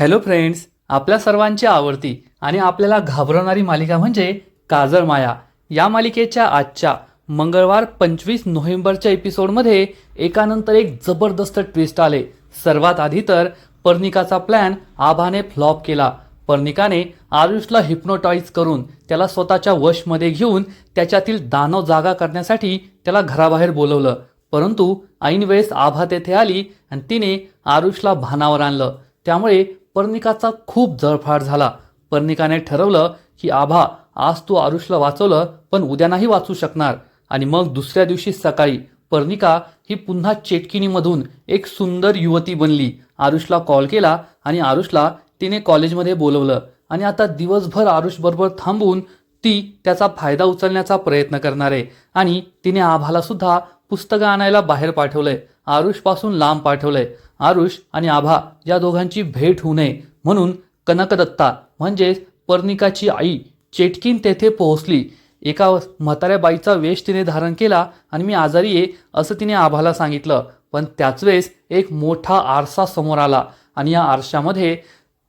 Hello friends, आपल्या सर्वांची आवडती आणि आपल्याला घाबरवणारी मालिका म्हणजे काजळ माया. या मालिकेच्या आजच्या मंगळवार 25 नोव्हेंबरच्या एपिसोडमध्ये एकानंतर एक जबरदस्त ट्विस्ट आले. सर्वात आधी तर पर्निकाचा प्लॅन आभाने फ्लॉप केला. पर्निकाने आरुषला हिप्नोटाईज करून त्याला स्वतःच्या वशमध्ये घेऊन त्याच्यातील दानव जागा करण्यासाठी त्याला घराबाहेर बोलवलं. परंतु ऐनवेळेस आभा तेथे आली आणि तिने आरुषला भानावर आणलं. त्यामुळे पर्निकाचा खूप जळफाट झाला. पर्निकाने ठरवलं की आभा, आज तू आरुषला वाचवलं पण उद्या नाही वाचू शकणार. आणि मग दुसऱ्या दिवशी सकाळी पर्निका ही पुन्हा चेटकिनीमधून एक सुंदर युवती बनली. आरुषला कॉल केला आणि आरुषला तिने कॉलेजमध्ये बोलवलं आणि आता दिवसभर आरुषबरोबर थांबून ती त्याचा फायदा उचलण्याचा प्रयत्न करणार आहे. आणि तिने आभाला सुद्धा पुस्तकं आणायला बाहेर पाठवलंय, आरुषपासून लांब पाठवलंय. आरुष आणि आभा या दोघांची भेट होऊ नये म्हणून कनकदत्ता म्हणजेच पर्निकाची आई चेटकीन तेथे पोहोचली. एका म्हाताऱ्या बाईचा वेश तिने धारण केला आणि मी आजारी आहे असं तिने आभाला सांगितलं. पण त्याच वेळेस एक मोठा आरसा समोर आला आणि या आरशामध्ये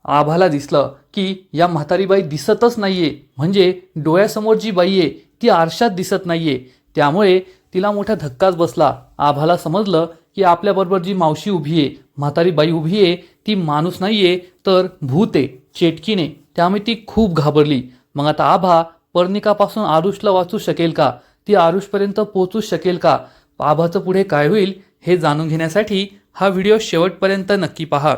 आभाला दिसलं की या म्हातारी बाई दिसतच नाहीये. म्हणजे डोळ्यासमोर जी बाई आहे ती आरशात दिसत नाहीये. त्यामुळे तिला मोठा धक्काच बसला. आभाला समजलं की आपल्याबरोबर जी मावशी उभी आहे, म्हातारी बाई उभी आहे, ती माणूस नाहीये तर भूत आहे, चेटकीने. त्यामुळे ती खूप घाबरली. मग आता आभा पर्निकापासून आरुषला वाचू शकेल का? ती आरुषपर्यंत पोहोचू शकेल का? आभाचं पुढे काय होईल हे जाणून घेण्यासाठी हा व्हिडिओ शेवटपर्यंत नक्की पहा.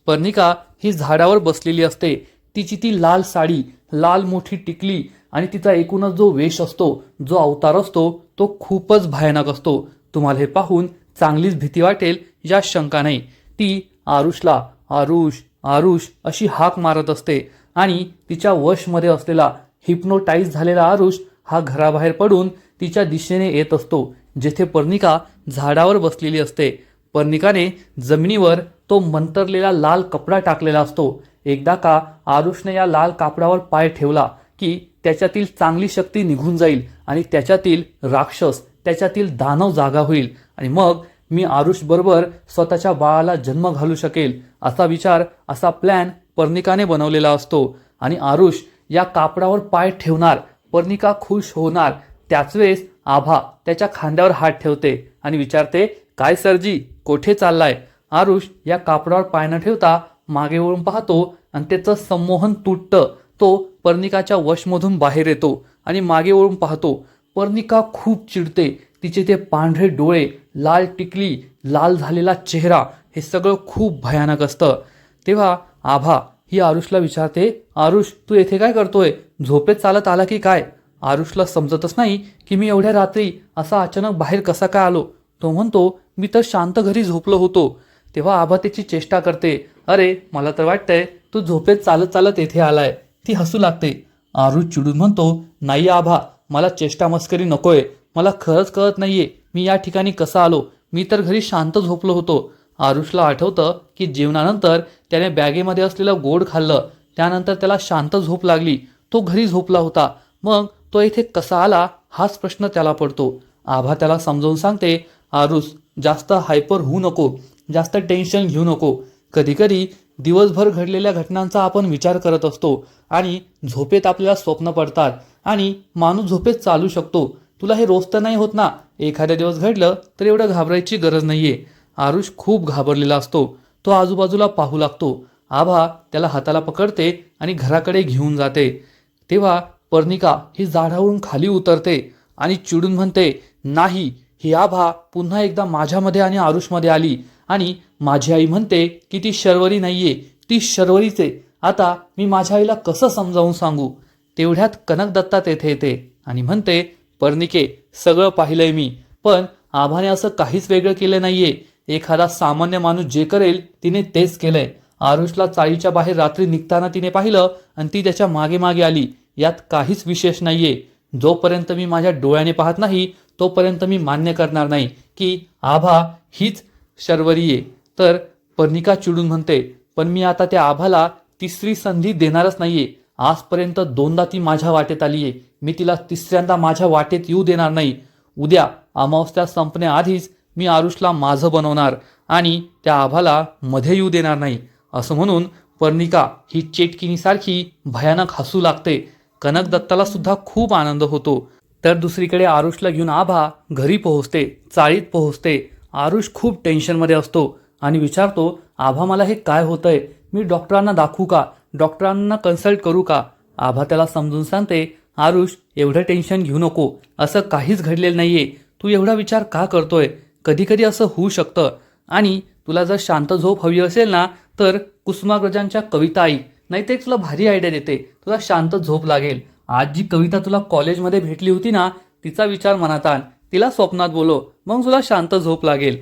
पर्निका ही झाडावर बसलेली असते. तिची ती लाल साडी, लाल मोठी टिकली आणि तिचा एकूणच जो वेश असतो, जो अवतार असतो, तो खूपच भयानक असतो. तुम्हाला हे पाहून चांगलीच भीती वाटेल या शंका नाही. ती आरुषला आरुष आरुष अशी हाक मारत असते आणि तिच्या वशमध्ये असलेला हिप्नोटाईज झालेला आरुष हा घराबाहेर पडून तिच्या दिशेने येत असतो, जेथे पर्निका झाडावर बसलेली असते. पर्निकाने जमिनीवर तो मंतरलेला लाल कपडा टाकलेला असतो. एकदा का आरुषने या लाल कापडावर पाय ठेवला की त्याच्यातील चांगली शक्ती निघून जाईल आणि त्याच्यातील राक्षस, त्याच्यातील दानव जागा होईल आणि मग मी आरुष बरोबर स्वतःच्या बाळाला जन्म घालू शकेल, असा विचार, असा प्लॅन पर्निकाने बनवलेला असतो. आणि आरुष या कापडावर पाय ठेवणार, पर्निका खुश होणार. त्याच वेळेस आभा त्याच्या खांद्यावर हात ठेवते आणि विचारते, काय सरजी, कोठे चाललाय? आरुष या कापडावर पाय न ठेवता मागे वळून पाहतो आणि त्याचं संमोहन तुटतं. तो पर्निकाच्या वशमधून बाहेर येतो आणि मागे वळून पाहतो. पर्निका खूप चिडते. तिचे ते पांढरे डोळे, लाल टिकली, लाल झालेला चेहरा, हे सगळं खूप भयानक असतं. तेव्हा आभा ही आरुषला विचारते, आरुष, तू येथे काय करतोय? झोपेत चालत आला की काय? आरुषला समजतच नाही की मी एवढ्या रात्री असा अचानक बाहेर कसा काय आलो. तो म्हणतो, मी तर शांत घरी झोपलो होतो. तेव्हा आभा त्याची चेष्टा करते, अरे मला तर वाटतंय तू झोपेत चालत चालत येथे आलाय. ती हसू लागते. आरुष चिडून म्हणतो, नाही आभा, मला चेष्टा मस्करी नकोय. मला खरंच कळत नाहीये मी या ठिकाणी कसा आलो. मी तर घरी शांत झोपलो होतो. आरुषला आठवतं की जेवणानंतर त्याने बॅगेमध्ये असलेलं गोड खाल्लं. त्यानंतर त्याला शांत झोप लागली. तो घरी झोपला होता. मग तो इथे कसा आला हाच प्रश्न त्याला पडतो. आभा त्याला समजावून सांगते, आरुष, जास्त हायपर होऊ नको, जास्त टेन्शन घेऊ नको. कधीकधी दिवसभर घडलेल्या घटनांचा आपण विचार करत असतो आणि झोपेत आपल्याला स्वप्न पडतात आणि माणूस झोपेत चालू शकतो. तुला हे रोज तर नाही होत ना. एखाद्या दिवस घडलं तर एवढं घाबरायची गरज नाहीये. आरुष खूप घाबरलेला असतो. तो आजूबाजूला पाहू लागतो. आभा त्याला हाताला पकडते आणि घराकडे घेऊन जाते. तेव्हा पर्निका ही झाडावरून खाली उतरते आणि चिडून म्हणते, नाही, ही आभा पुन्हा एकदा माझ्यामध्ये आणि आरुषमध्ये आली आणि माझी आई म्हणते की ती शर्वरी नाहीये, ती शर्वरीच आहे. आता मी माझ्या आईला कसं समजावून सांगू? तेवढ्यात कनकदत्ता तेथे येते आणि म्हणते, पर्निके, सगळं पाहिलंय मी, पण आभाने असं काहीच वेगळं केलं नाहीये. एखादा सामान्य माणूस जे करेल तिने तेच केलंय. आरुषला चाळीच्या बाहेर रात्री निघताना तिने पाहिलं आणि ती त्याच्या मागे मागे आली. यात काहीच विशेष नाहीये. जोपर्यंत मी माझ्या डोळ्याने पाहत नाही तोपर्यंत मी मान्य करणार नाही की आभा हीच शर्वरी आहे. तर पर्निका चिडून म्हणते, पण मी आता त्या आभाला तिसरी संधी देणारच नाहीये. आजपर्यंत दोनदा ती माझ्या वाटेत आली आहे. मी तिला तिसऱ्यांदा माझ्या वाटेत येऊ देणार नाही. उद्या अमावस्या संपण्याआधीच मी आरुषला माझं बनवणार आणि त्या आभाला मध्ये येऊ देणार नाही, असं म्हणून पर्णिका ही चेटकिनीसारखी भयानक हसू लागते. कनक दत्ताला सुद्धा खूप आनंद होतो. तर दुसरीकडे आरुषला घेऊन आभा घरी पोहोचते, चाळीत पोहोचते. आरुष खूप टेन्शनमध्ये असतो आणि विचारतो, आभा मला हे काय होतंय? मी डॉक्टरांना दाखवू का? डॉक्टरांना कन्सल्ट करू का? आभा त्याला समजून सांगते, आरुष एवढं टेन्शन घेऊ नको, असं काहीच घडलेलं नाहीये. तू एवढा विचार का करतोय? कधी कधी असं होऊ शकतं. आणि तुला जर शांत झोप हवी असेल ना, तर कुसुमाग्रजांच्या कविता ऐक, नाही ते तुला भारी आयडिया देते. तुला शांत झोप लागेल. आज जी कविता तुला कॉलेजमध्ये भेटली होती ना, तिचा विचार मनात आण, तिला स्वप्नात बोलव, मग तुला शांत झोप लागेल.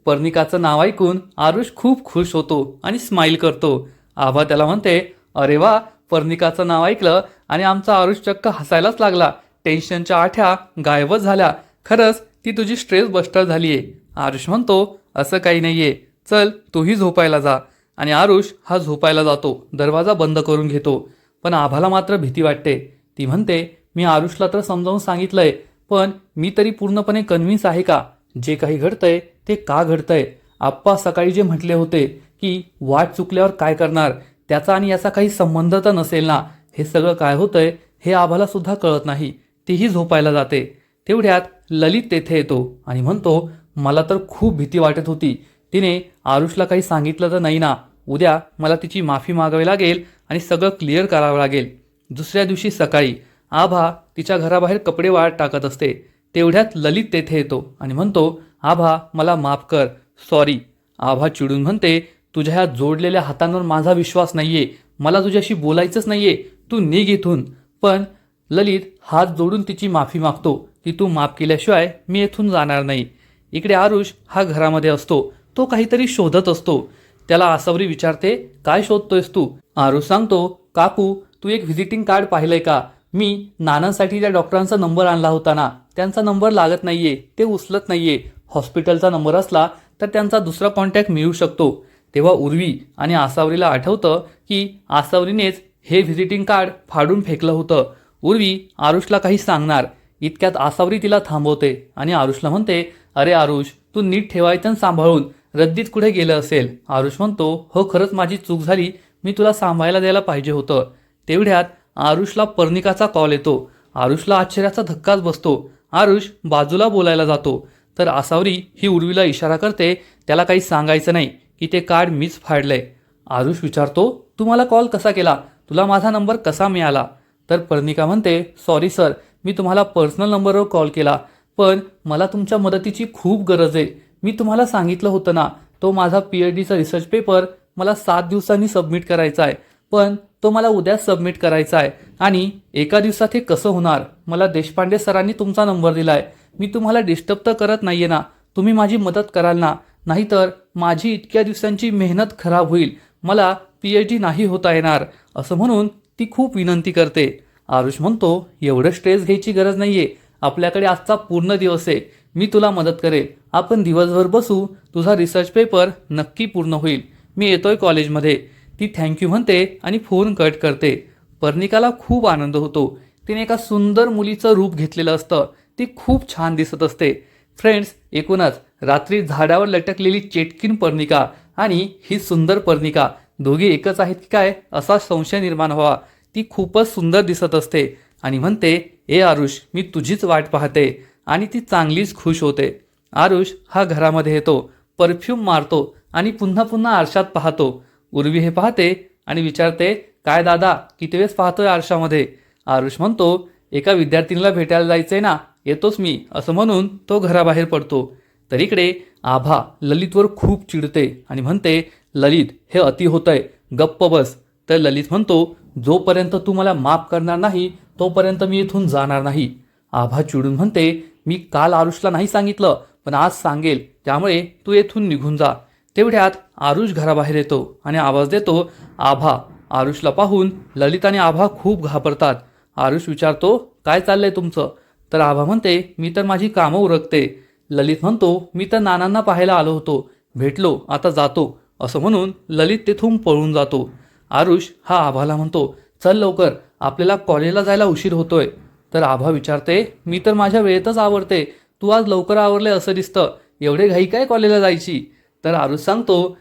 पर्णिकाचं नाव ऐकून आरुष खूप खुश होतो आणि स्माईल करतो. आभा त्याला म्हणते, अरे वा, पर्णिकाचं नाव ऐकलं आणि आमचा आरुष चक्क हसायलाच लागला. टेन्शनच्या आठ्या गायबच झाल्या. खरंच ती तुझी स्ट्रेस बस्टर झालीये. आरुष म्हणतो, असं काही नाहीये, चल तूही झोपायला जा. आणि आरुष हा झोपायला जातो, दरवाजा बंद करून घेतो. पण आभाला मात्र भीती वाटते. ती म्हणते, मी आरुषला तर समजावून सांगितलंय, पण मी तरी पूर्णपणे कन्व्हिन्स आहे का? जे काही घडतंय ते का घडतंय? आप्पा सकाळी जे म्हटले होते की वाट चुकल्यावर काय करणार, त्याचा आणि याचा काही संबंध तर नसेल ना? हे सगळं काय होतंय हे आभाला सुद्धा कळत नाही. तीही झोपायला जाते. तेवढ्यात ललित तेथे येतो आणि म्हणतो, मला तर खूप भीती वाटत होती. तिने आरुषला काही सांगितलं तर नाही ना? उद्या मला तिची माफी मागावी लागेल आणि सगळं क्लिअर करावं लागेल. दुसऱ्या दिवशी सकाळी आभा तिच्या घराबाहेर कपडे वाळत टाकत असते. तेवढ्यात ललित तेथे येतो आणि म्हणतो, आभा मला माफ कर, सॉरी. आभा चिडून म्हणते, तुझ्या ह्या जोडलेल्या हातांवर माझा विश्वास नाहीये, मला तुझ्याशी बोलायचंच नाहीये, तू निघ इथून. पण ललित हात जोडून तिची माफी मागतो की तू माफ केल्याशिवाय मी येथून जाणार नाही. इकडे आरुष हा घरामध्ये असतो. तो काहीतरी शोधत असतो. त्याला आसावरी विचारते, काय शोधतोयस तू? आरुष सांगतो, काकू तू एक व्हिजिटिंग कार्ड पाहिलंय का? मी नानांसाठी त्या डॉक्टरांचा नंबर आणला होता ना, त्यांचा नंबर लागत नाहीये, ते उचलत नाहीये. हॉस्पिटलचा नंबर असला तर त्यांचा दुसरा कॉन्टॅक्ट मिळू शकतो. तेव्हा उर्वी आणि आसावरीला आठवतं की आसावरीनेच हे व्हिजिटिंग कार्ड फाडून फेकलं होतं. उर्वी आरुषला काही सांगणार, इतक्यात आसावरी तिला थांबवते आणि आरुषला म्हणते, अरे आरुष तू नीट ठेवायचं सांभाळून, रद्दीत कुठे गेलं असेल. आरुष म्हणतो, हो खरंच माझी चूक झाली, मी तुला सांभाळायला द्यायला पाहिजे होतं. तेवढ्यात आरुषला पर्णिकाचा कॉल येतो. आरुषला आश्चर्याचा धक्काच बसतो. आरुष बाजूला बोलायला जातो तर आसावरी ही उर्वीला इशारा करते, त्याला काही सांगायचं नाही की ते कार्ड मीच फाडलंय. आरुष विचारतो, तू मला कॉल कसा केला? तुला माझा नंबर कसा मिळाला? तर पर्णिका म्हणते, सॉरी सर, मी तुम्हाला पर्सनल नंबरवर कॉल केला, पण मला तुमच्या मदतीची खूप गरज आहे. मी तुम्हाला सांगितलं होतं ना, तो माझा PhDचा रिसर्च पेपर मला 7 दिवसांनी सबमिट करायचा आहे, पण तो मला उद्याच सबमिट करायचा आहे आणि एका दिवसात हे कसं होणार? मला देशपांडे सरांनी तुमचा नंबर दिलाय. मी तुम्हाला डिस्टर्ब तर करत नाहीये ना? तुम्ही माझी मदत कराल ना? नाहीतर माझी इतक्या दिवसांची मेहनत खराब होईल, मला PhD नाही होता येणार. असं म्हणून ती खूप विनंती करते. आरुष म्हणतो, एवढं स्ट्रेस घ्यायची गरज नाहीये, आपल्याकडे आजचा पूर्ण दिवस आहे, मी तुला मदत करेल. आपण दिवसभर बसू, तुझा रिसर्च पेपर नक्की पूर्ण होईल. मी येतोय कॉलेजमध्ये. ती थँक्यू म्हणते आणि फोन कट करते. पर्णिकाला खूप आनंद होतो. तिने एका सुंदर मुलीचं रूप घेतलेलं असतं. ती खूप छान दिसत असते. फ्रेंड्स, एकूणच रात्री झाडावर लटकलेली चेटकीन पर्णिका आणि ही सुंदर पर्णिका दोघी एकच आहेत की काय असा संशय निर्माण व्हावा. ती खूपच सुंदर दिसत असते आणि म्हणते, ए आरुष मी तुझीच वाट पाहते. आणि ती चांगलीच खुश होते. आरुष हा घरामध्ये येतो, परफ्यूम मारतो आणि पुन्हा पुन्हा आरशात पाहतो. उर्वी हे पाहते आणि विचारते, काय दादा किती वेळेस पाहतोय आरशामध्ये? आरुष म्हणतो, एका विद्यार्थिनीला भेटायला जायचंय ना, येतोच मी, असं म्हणून तो घराबाहेर पडतो. तर इकडे आभा ललितवर खूप चिडते आणि म्हणते, ललित हे अति होतंय, गप्प बस. तर ललित म्हणतो, जोपर्यंत तू मला माफ करणार नाही तोपर्यंत मी इथून जाणार नाही. आभा चिडून म्हणते, मी काल आरुषला नाही सांगितलं, पण आज सांगेल, त्यामुळे तू येथून निघून जा. तेवढ्यात आरुष घराबाहेर येतो आणि आवाज देतो, आभा. आरुषला पाहून ललित आणि आभा खूप घाबरतात. आरुष विचारतो, काय चाललंय तुमचं? तर आभा म्हणते, मी तर माझी कामं उरकते. ललित म्हणतो, मी तर नानांना पाहायला आलो होतो, भेटलो, आता जातो. असं म्हणून ललित तेथून पळून जातो. आरुष हा आभाला म्हणतो, चल लवकर, आपल्याला कॉलेजला जायला उशीर होतोय. तर आभा विचारते, मी तर माझ्या वेळेतच आवरते, तू आज लवकर आवरले असं दिसतं, एवढे घाई काय कॉलेजला जायची? तर आरुष सांगतो,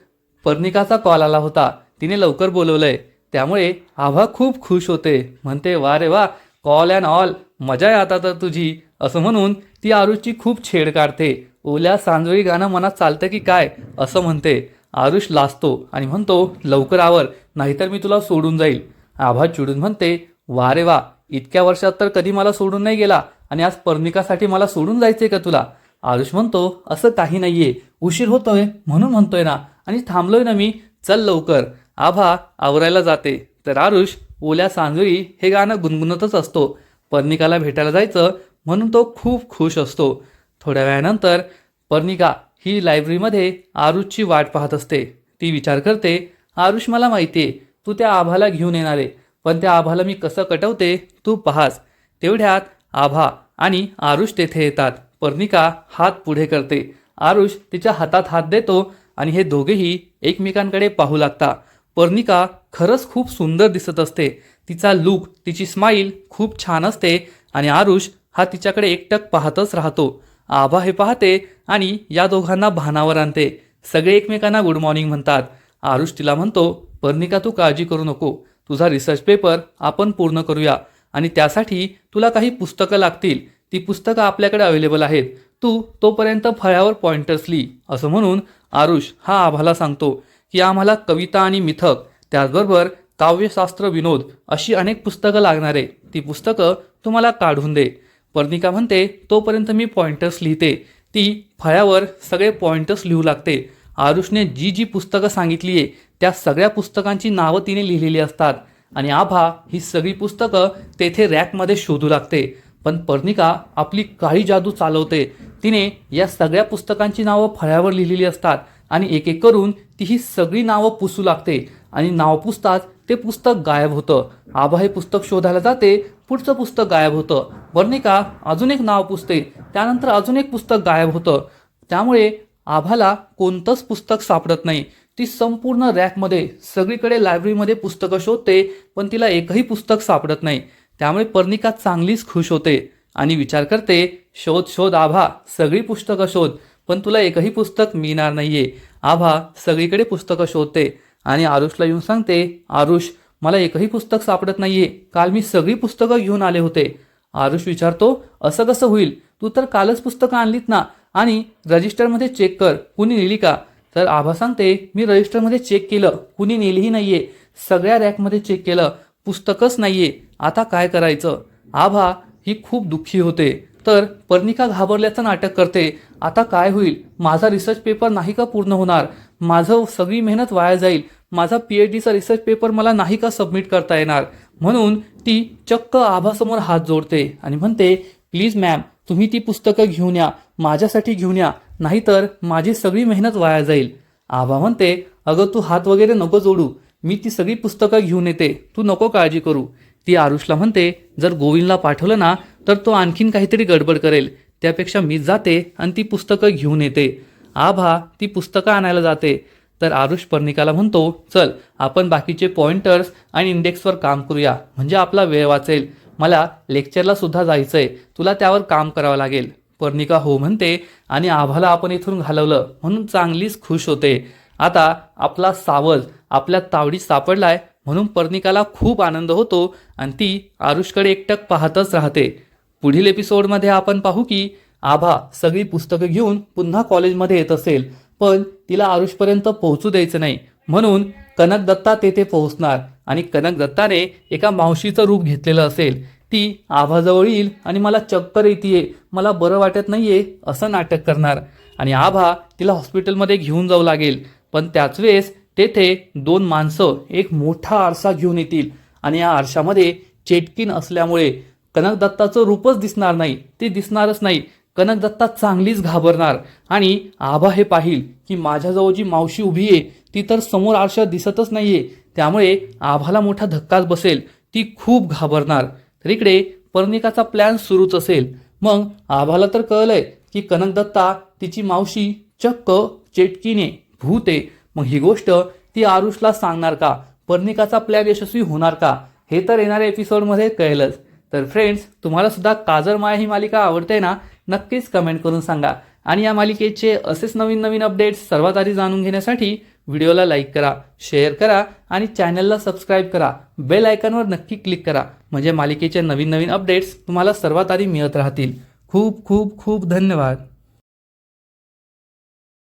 पर्णिकाचा कॉल आला होता, तिने लवकर बोलवलंय. त्यामुळे आभा खूप खुश होते. म्हणते, वा रे वा, कॉल अँड ऑल, मजा आहे आता तर तुझी. असं म्हणून ती आरुषची खूप छेड काढते. ओल्या सांजोळी गाणं मनात चालतं की काय असं म्हणते. आरुष लाजतो आणि म्हणतो, लवकर आवर, नाहीतर मी तुला सोडून जाईल. आभा चिडून म्हणते, वा रे वा, इतक्या वर्षात तर कधी मला सोडून नाही गेला आणि आज पर्णिकासाठी मला सोडून जायचंय का तुला? आरुष म्हणतो, असं काही नाहीये, उशीर होतोय म्हणून म्हणतोय ना, आणि थांबलोय ना मी, चल लवकर. आभा आवरायला जाते तर आरुष ओल्या सांजोळी हे गाणं गुणगुणतच असतो. पर्णिकाला भेटायला जायचं म्हणून तो खूप खुश असतो. थोड्या वेळानंतर पर्णिका ही लायब्ररीमध्ये आरुषची वाट पाहत असते. ती विचार करते, आरुष मला माहितीये तू त्या आभाला घेऊन येणार आहे, पण त्या आभाला मी कसं कटवते तू पाहास. तेवढ्यात आभा आणि आरुष तेथे येतात. पर्णिका हात पुढे करते. आरुष तिच्या हातात हात देतो आणि हे दोघेही एकमेकांकडे पाहू लागतात. पर्णिका खरंच खूप सुंदर दिसत असते. तिचा लुक, तिची स्माईल खूप छान असते आणि आरुष हा तिच्याकडे एकटक पाहतच राहतो. आभा हे पाहते आणि या दोघांना भानावर आणते. सगळे एकमेकांना गुड मॉर्निंग म्हणतात. आरुष तिला म्हणतो, पर्णिका तू काळजी करू नको, तुझा रिसर्च पेपर आपण पूर्ण करूया आणि त्यासाठी तुला काही पुस्तकं लागतील. ती पुस्तकं आपल्याकडे अवेलेबल आहेत, तू तोपर्यंत फळ्यावर पॉइंटर्स लिही. असं म्हणून आरुष हा आभाला सांगतो की आम्हाला कविता आणि मिथक, त्याचबरोबर काव्यशास्त्र, विनोद अशी अनेक पुस्तकं लागणार आहे. ती पुस्तकं तुम्हाला काढून दे. पर्णिका म्हणते, तोपर्यंत मी पॉइंटर्स लिहिते. ती फळ्यावर सगळे पॉइंटर्स लिहू लागते. आरुषने जी जी पुस्तकं सांगितली आहे त्या सगळ्या पुस्तकांची नावं तिने लिहिलेली असतात आणि आभा ही सगळी पुस्तकं तेथे रॅकमध्ये शोधू लागते. पण पर्णिका आपली काळी जादू चालवते. तिने या सगळ्या पुस्तकांची नावं फळ्यावर लिहिलेली असतात आणि एक एक करून ती ही सगळी नावं पुसू लागते आणि नाव पुसताच ते पुस्तक गायब होतं. आभा हे पुस्तक शोधायला जाते, पुढचं पुस्तक गायब होतं. पर्णिका अजून एक नाव पुसते, त्यानंतर अजून एक पुस्तक गायब होतं. त्यामुळे आभाला कोणतंच पुस्तक सापडत नाही. ती संपूर्ण रॅकमध्ये सगळीकडे लायब्ररीमध्ये पुस्तकं शोधते, पण तिला एकही पुस्तक सापडत नाही. त्यामुळे पर्णिका चांगलीच खुश होते आणि विचार करते, शोध शोध आभा, सगळी पुस्तकं शोध, पण तुला एकही पुस्तक मिळणार नाहीये. आभा सगळीकडे पुस्तकं शोधते आणि आरुषला येऊन सांगते, आरुष मला एकही पुस्तक सापडत नाहीये, काल मी सगळी पुस्तकं घेऊन आले होते. आरुष विचारतो, असं कसं होईल, तू तर कालच पुस्तकं आणलीत ना, आणि रजिस्टरमध्ये चेक कर, कुणी नेली का? तर आभा सांगते, मी रजिस्टरमध्ये चेक केलं, कुणी नेलीही नाहीये, सगळ्या रॅकमध्ये चेक केलं, पुस्तकच नाहीये, आता काय करायचं? आभा ही खूप दुःखी होते. तर पर्णिका घाबरल्याचं नाटक करते, आता काय होईल, माझा रिसर्च पेपर नाही का पूर्ण होणार, माझं सगळी मेहनत वाया जाईल, माझा PhDचा रिसर्च पेपर मला नाही का सबमिट करता येणार. म्हणून ती चक्क आभासमोर हात जोडते आणि म्हणते, प्लीज मॅम, तुम्ही ती पुस्तकं घेऊन या, माझ्यासाठी घेऊन या, नाहीतर माझी सगळी मेहनत वाया जाईल. आभा म्हणते, अगं तू हात वगैरे नको जोडू, मी ती सगळी पुस्तकं घेऊन येते, तू नको काळजी करू. ती आरुषला म्हणते, जर गोविंदला पाठवलं ना तर तो आणखीन काहीतरी गडबड करेल, त्यापेक्षा मी जाते आणि ती पुस्तकं घेऊन येते. आभा ती पुस्तकं आणायला जाते तर आरुष पर्णिकाला म्हणतो, चल आपण बाकीचे पॉइंटर्स आणि इंडेक्सवर काम करूया, म्हणजे आपला वेळ वाचेल, मला लेक्चरला सुद्धा जायचंय, तुला त्यावर काम करावं लागेल. पर्णिका हो म्हणते आणि आभाला आपण इथून घालवलं म्हणून चांगलीच खुश होते. आता आपला सावज आपल्या तावडीत सापडलाय म्हणून पर्णिकाला खूप आनंद होतो आणि ती आरुषकडे एकटक पाहतच राहते. पुढील एपिसोडमध्ये आपण पाहू की आभा सगळी पुस्तकं घेऊन पुन्हा कॉलेजमध्ये येत असेल, पण तिला आरुषपर्यंत पोहोचू द्यायचं नाही, म्हणून कनक दत्ता तेथे पोहोचणार आणि कनक दत्ताने एका मावशीचं रूप घेतलेलं असेल. ती आभाजवळ येईल आणि मला चक्कर येते, मला बरं वाटत नाहीये असं नाटक करणार आणि आभा तिला हॉस्पिटलमध्ये घेऊन जाऊ लागेल. पण त्याच वेळेस तेथे दोन माणसं एक मोठा आरसा घेऊन येतील आणि या आरशामध्ये चेटकीन असल्यामुळे कनक दत्ताचं रूपच दिसणार नाही, ते दिसणारच नाही. कनक दत्ता चांगलीच घाबरणार आणि आभा हे पाहिल की माझ्याजवळ जी मावशी उभी आहे ती तर समोर आरशात दिसतच नाहीये. त्यामुळे आभाला मोठा धक्काच बसेल, ती खूप घाबरणार. तर इकडे पर्णिकाचा प्लॅन सुरूच असेल. मग आभाला तर कळलंय की कनक दत्ता तिची मावशी चक्क चेटकीने भूत आहे. मग ही गोष्ट ती आरुषला सांगणार का? पर्णिकाचा प्लॅन यशस्वी होणार का? हे तर येणाऱ्या एपिसोडमध्ये कळेलच. तर फ्रेंड्स, तुम्हाला सुद्धा काजल माया ही मालिका आवडते ना? नक्कीच कमेंट करून सांगा आणि या मालिकेचे असेच नवीन नवीन अपडेट्स सर्वात आधी जाणून घेण्यासाठी व्हिडिओला लाईक करा, शेअर करा आणि चॅनलला सबस्क्राईब करा. बेल आयकॉनवर नक्की क्लिक करा म्हणजे मालिकेचे नवीन नवीन अपडेट्स तुम्हाला सर्वात आधी मिळत राहतील. खूप खूप खूप धन्यवाद.